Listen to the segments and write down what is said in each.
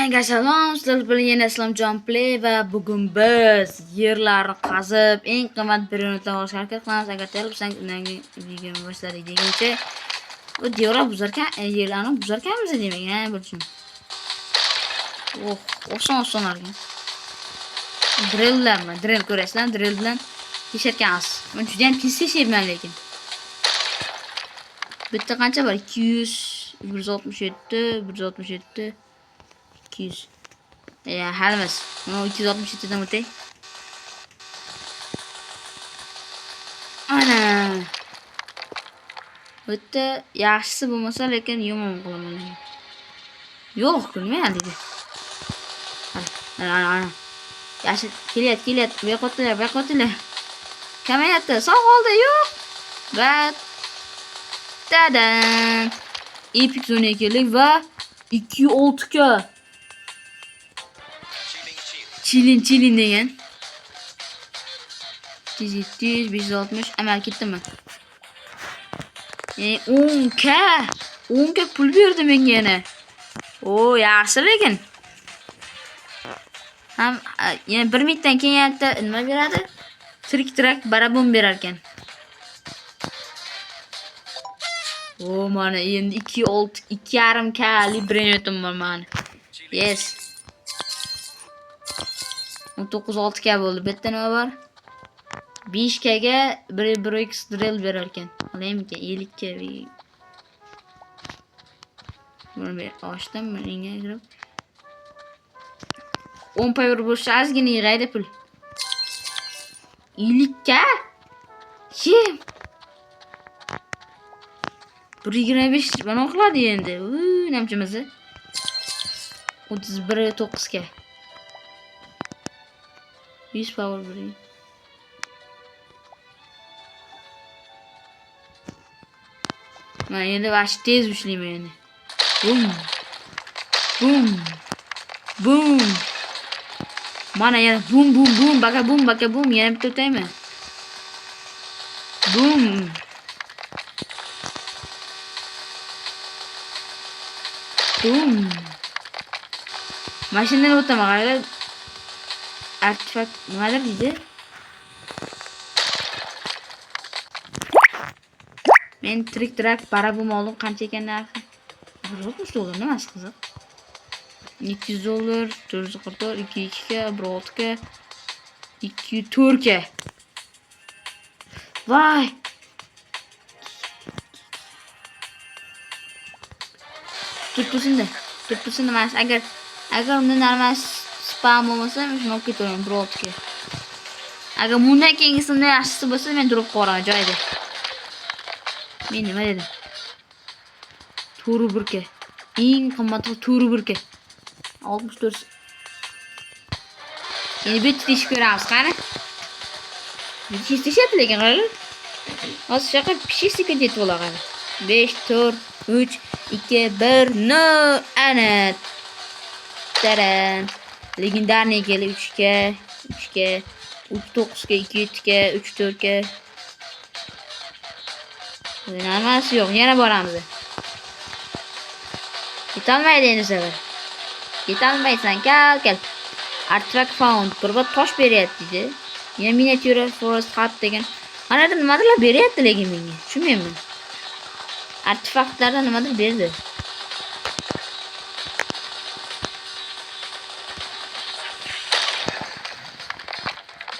Anga salom, sizlar bilan yana Islomjon Play va bugun biz yerlarni qazib eng qimmat bryonetlarni olishga harakat qilamiz. Agar tayyor bo'lsangiz undan keyin videoni boshladik deguncha bu diyorlar buzarkan, yerlarni buzarkanmiz demak, ha, bo'lsin. Oson ekan. Drill ko'rasizlar, drill bilan tesharkanmiz. Men juda ham tez teshayman lekin. Bitta qancha bor? 200, 167, 167 200. Ya halimiz. Bunu 267'den öte. Ana. Öte yaxshisi bo'lmasa lekin yomon qilaman. Yo'q, qilmayman dedi. Ana. Yaxshi kelyapti. Beqotilar. Kamayapti. Sog' qoldi, yo'q. Va tadan. Epic zona kelik va 2.6K. Chilin degan. 700, 560 amal ketdimi? 10K pul berdi menga yana. O, yaxshi lekin. Ham yana 1 minutdan keyin yana nima beradi? Trik barabon berar ekan. O, mana endi 2.5K librenetim bor mana. Yes. 19.6K bo'ldi. Bitta nima bor? 5K ga 1x drill berar ekan. Olaymikan 50K. Buni ochdim, menga kirib 10 pay bo'lsa ozgina yig'aydi pul. 50K? Kim? 1.25 bana qiladi endi. Namchimiz. 31.9K. 100 power bering. Men endi vash tez ushlayman endi. Boom. Mana yana boom, baka boom yana bitta o'taymi? Boom. Mashinadan o'taman, qaranglar. Artefakt nimadir deydi? Men trik barabum oldim. Qancha ekan narxi? $160 nimasi qiziq? $200, 444, 2K, 1.6K, 204K. Vay! Turpusin emas. Agar unda normal spam bo'lmasa, men shuni olib ketaman 1.6K. Agar bundan keyingisida yaxshisi bo'lsa, men turib qo'raman joyida. Men nima dedim? 1K. Eng qimmat 1K. 64. Endi bitta teshib ko'ramiz, qani? Bitta teshyapti lekin qaranglar. Hozir shaqa 5 sekund yetib oladi. 5, 4, 3, 2, 1, 0. Ana. Taran. Legendarniy kelib 3K, 9K, 2K, 4K. Namasi yo'q, yana boramiz. Ketolmaydi endi sefer. Ketolmaysan, kel. Artifact found. Bir tosh beryapti dedi. Yana miniatyura forest hut degan. Qanaqa nimadir beryapti lekin menga. Tushunmayman. Artefaktlardan nimadir berdi.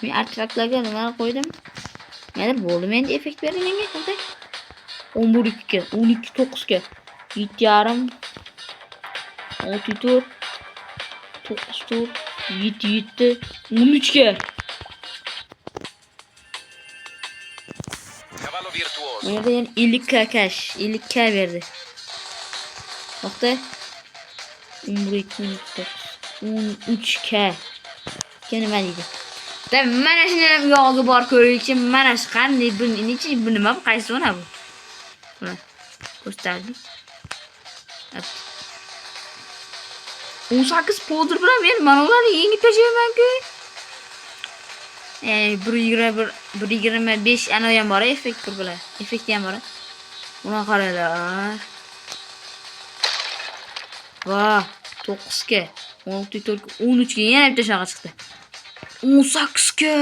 Men artefaktlarga nima qo'ydim? Nedir bo'ldi? Menda effekt berdi menga, qanday? 11K, 12.9K, 7.5, 6.4, 9.4, 7, 13K. Cavallo virtuoso. Nerede yani 50K cash, 50K verdi. Bakta 13K. Kenime deydi. Tabi mana shuni yog'i bor ko'raylikchi, mana shu qanday bu nima bu qaysi ona bu? Buni ko'rsatdik. 18 powder bilan men mana ularni yengib tashlayman-ku. 1.25 ana ham bor, effekt bilan. Effekt ham bor. Buna qaranglar. Va 9K. 16 13 ga yana bitta shag'a chiqdi. 18 ga.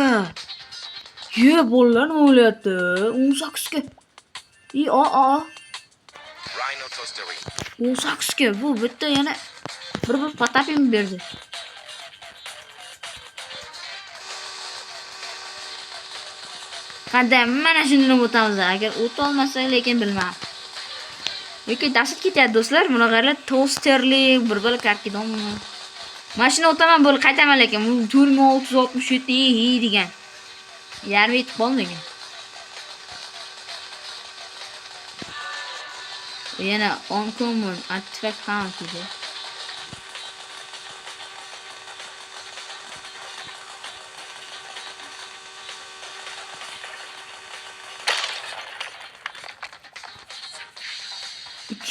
Ye, bolalar nima bo'lyapti? 18 ga. Rhino toastery. 18 ga bu bitta yana bir patapim berdi. Qanday mana shuni o'tamiz. Agar o't olmasak lekin bilmayman. Yoki dashit ketadi do'stlar. Bunaqalar toasterli bir karkidonmi? Mashina o'taman bo'lib qaytaman lekin 4667 degan. Yarmi yetib qolmagan. Yana uncommon artifact hunt dedi.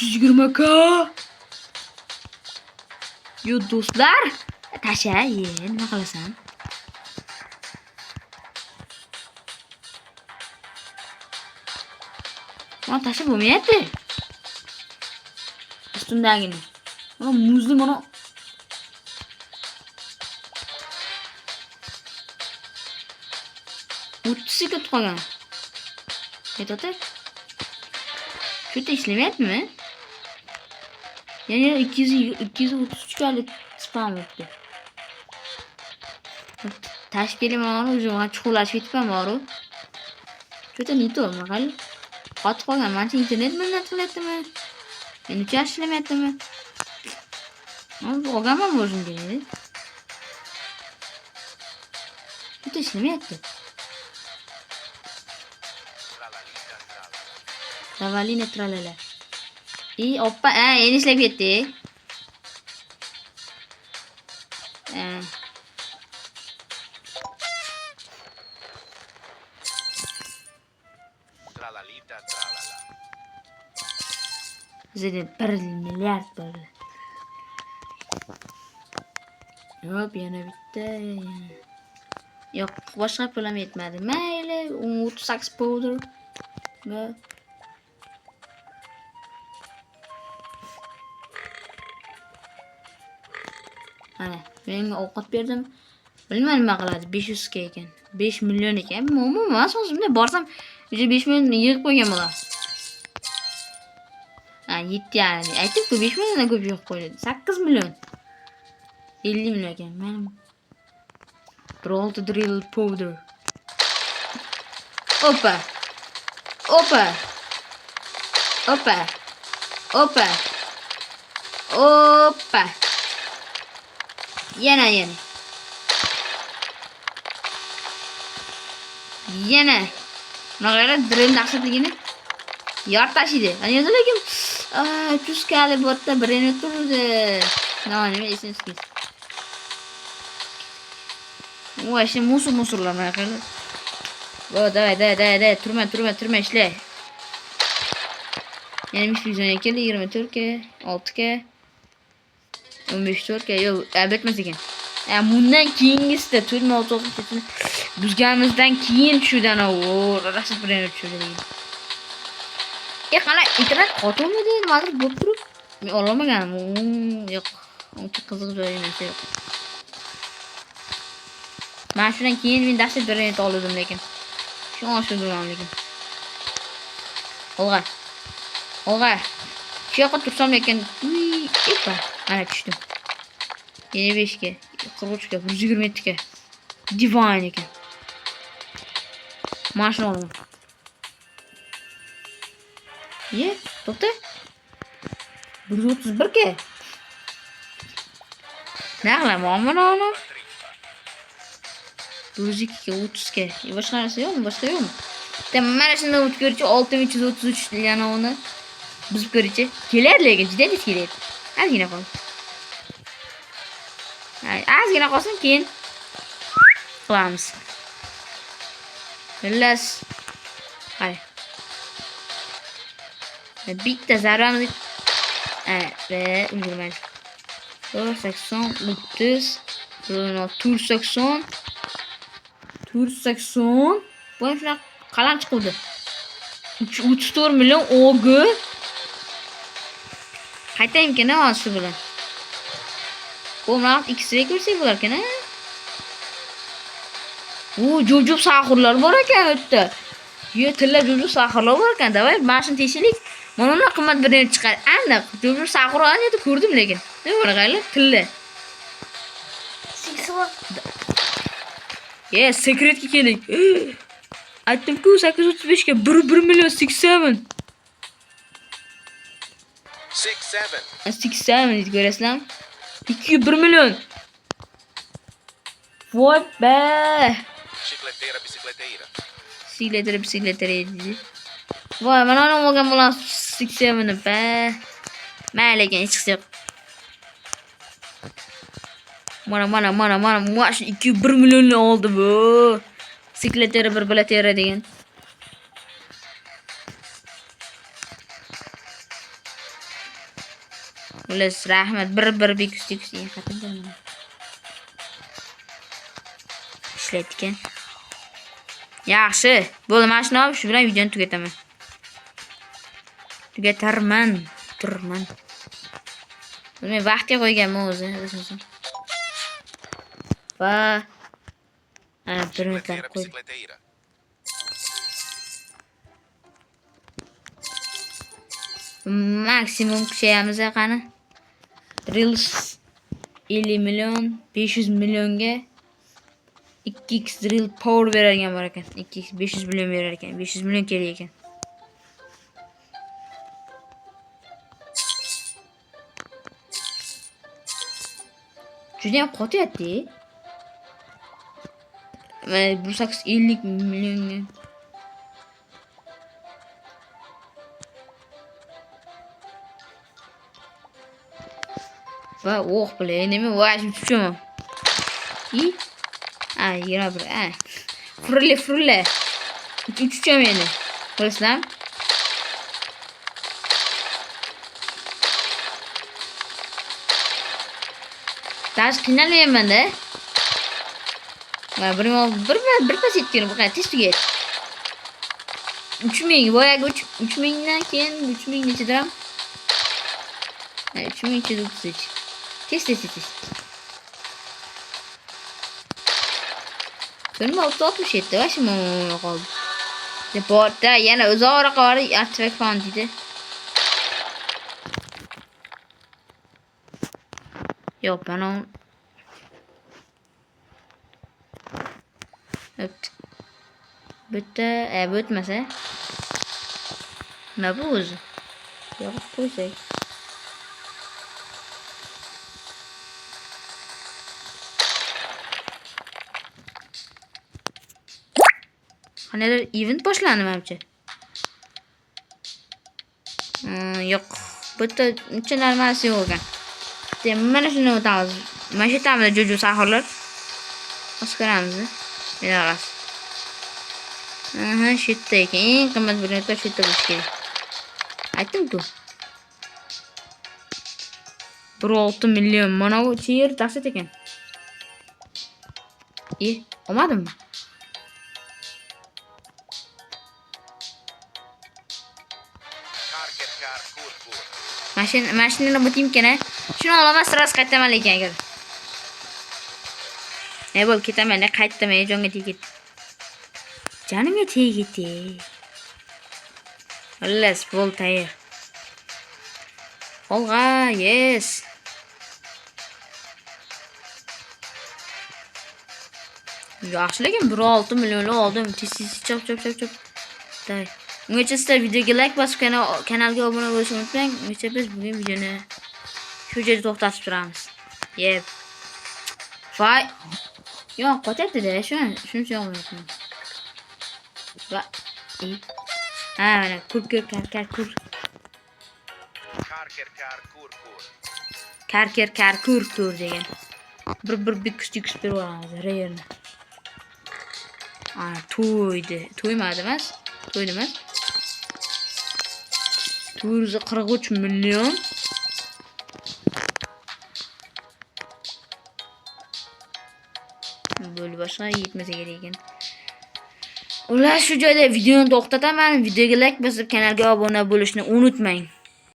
$220k. Yo do'stlar, tasha, nima qilasan? Mana tasha bo'lmayapti. Ustundagini. Mana muzli mana 30 sekund qolgan. Ketadi. Shu ishlamayaptimi? Yani 233 kali spam etdi. Tashkili mana o'zim chuqurlashib ketibman boru. Juda nito mahal. Qotib qolgan. Mencha internet bilan qilyaptimi? Meni ucha ishlamayaptimi? Men olganman o'zimga. Juda ishlamayapti. Travalina tralala. Oppa, endi ishlab ketdi. Tralalita tralala. Bizda 1 milliard bor. Hop, yana bitta. Yo'q, boshqa pulim yetmadi. Mayli, 38 powder. Ana, menga ovqat berdim. Bilmayman nima qiladi. 500 ga ekan. 5 million ekan. Mo'min emas, o'zimda borsam 5 million yig'ib qo'ygan bo'lar. Yetti yani. Aytib-ku 5 milliondan ko'p yig'ib qo'ydi. 8 million. 50 million ekan. Men roll to drill powder. Opa. Opa. Opa. Opa. Opa. Yana. Nagara drill dahshatligini yortashidi. Ana yo'q lekin 300 kali botda birini turdi. Nima esinskiz. Voy, şimdi musurlar mana qildi. Vo, davay, turma ishla. Yani 312 24 ga, 6 ga, 15 ga, yo'q, bitmas ekan. Bundan keyingisida turma 36 buzganimizdan keyin tushdan rasm bilan tushdi. Qala internet qotilmidi, nimadir bo'lib turib, men ololmaganman. Yo'q, uncha qiziq joyi emas yo'q. Men shundan keyin men dashit birini oldim lekin. Shu oshirdim lekin. Olg'a. Shu yoqqa tursam lekin, mana tushdim. 55 ga, 43 ga, 127 ga. Divine ekan. Mana shuni olaman. To'xta. 131 ga. Nima qilaman mana? 102 ga, 30 ga. Boshqa narsa yo'qmi? Mana shunda o'tkirchi 6333 yana uni buzib ko'rchi. Keladi lekin juda tez keladi. Ozgina qol. Ozgina qolsin keyin qilamiz. Xullas. Qara. Bitta zarbamiz. Ulgurmaydi. 80, 30, 480. 480. Bu ifra qalam chiqdi. 34 million o'gi. Qaytaymikan hozir shu bilan. Bu mana X-ray ko'rsak bo'lar ekan, ha? Jo'jo'b sahurlar bor ekan u yerda. Tilla jo'jo'b sahurlar bor ekan. Davay, mana shuni tekshirlik. Mana uni qimmat birdan chiqar. Aniq jo'jo'b sahur anida ko'rdim lekin. Nima bo'lg'ayli? Tilla. Secretga keling. Aytdim-ku 835 ga 1 million 67. 6-7. 67 deb ko'rasizlarmi? 201 million. Voy be. Bicicletera dedi. Voy, mana uni olgan bo'lan 67 be. Mayli ekan, hech qisi yo'q. Mana 201 millionni oldi bu. Bicicletera bir biletera degan. Ulas rahmat, bir bikustik xatim. Ishlatgan. Yaxshi. Bo'ldi, mana shuni olib, shu bilan videoni tugataman. Turman. Men vaqtga qo'yganman o'zi. Va ana bir minutlar qo'y. Maksimum kuchayamiz qani. Drills 50 million, 500 millionga 2x drill power beradigan bor ekan. 2x 500 million berar ekan. 500 million kerak ekan. Juda ham qotyapti. Mana bu 50 millionga. Va bilay, nima voy tushum. Yura bir. Furla. Uçacağım yani. Burası lan. Daha qiynalmayman ben de. Bir pas yetgan bu qanday tez tugat. 3000 boyaga 3000 dan keyin 3000 necha dirham? 3233. Tez. Benim 667 var şimdi oldu. Deporta yana uzoqroq qori artefakt falan dedi. Yok ben onu Bütmese ne bu uzun? Yok koysak. Hani event başlandı bence. Yok. Bitta necha narmasi yo'q ekan. Mana shuni o'tamiz. Mana shu yerda jo'jo sahurlar. Oskaramiz. Menaqas. Shu yerda ekan. Eng qimmat brilliantlar shu yerda bo'lishi kerak. Aytdim-ku. 1.6 million. Mana bu yer dahshat ekan. Olmadimi? Mashinani bitim kerak. Shuni olaman, sirasi qaytaman lekin agar. Ne bo'lib ketaman, qaytdim, jonga tegib. Jonimga tegdi. Xullas, bo'l tayyor. Olg'a, yes. Yaxshi lekin 1.6 millionni oldim. Chop. Day. Ungacha sizlar videoga like bosib kanalga obuna bo'lishni unutmang. Ungacha biz bugun videoni shu yerda to'xtatib turamiz. Yep. Voy. Yo'q, qo'yapti-da, shuncha yo'qmi? Va. Mana kur. Kur degan. Bir bikustik berib olamiz rayerni. To'ymadi emas. 443 million. Böyle başka yetmese gereken. Ular shu joyda videoni to'xtataman. Videoga like bosib kanalga obuna bo'lishni unutmang.